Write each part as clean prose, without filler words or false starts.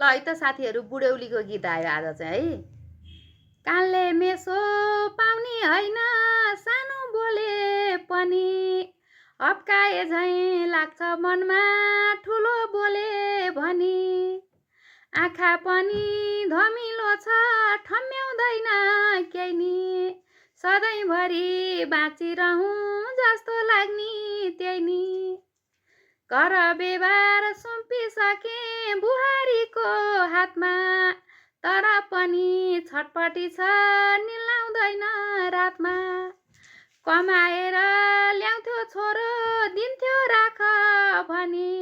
ल है त साथीहरू बुढौलीको गीत आयो आज चाहिँ है। कानले मेसो पाउने होइन सानो बोले पनि हप्काए झैँ लाग्छ मनमा ठुलो बोले भनी आँखा पनि धमिलो छ ठम्म्याउँदैन केही नि सधैँभरि बाँचिरहँ जस्तो लाग्ने त्यही नि घर व्यवहार सुम्पिसके बुहारीको हातमा तर पनि छटपटी छ निलाउँदैन रातमा कमाएर ल्याउँथ्यो छोरो दिन्थ्यो राख भनी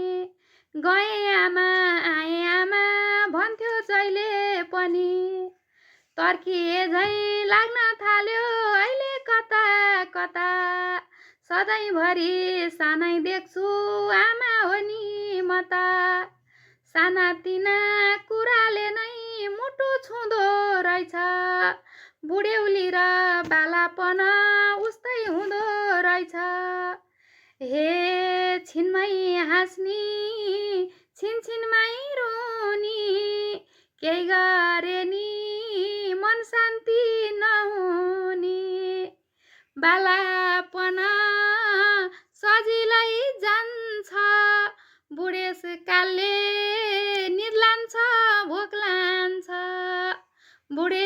गए आमा आए आमा भन्थ्यो जहिले पनि तर्किए झैँ लाग्न थाल्यो अहिले कता कता सधैँभरि सानै देख्छु आमा हो नि म त सानातिना कुराले नै मुटु छुँदो रहेछ बुढ्यौली र बालापन उस्तै हुँदो रहेछ हे छिनमै हाँस्नी छिनछिनमै रोनी केही गरे नि मन शान्ति नहुने बालापन सजिलै जान्छ बुढेसकालले निद लान्छ भोक लान्छ बुढे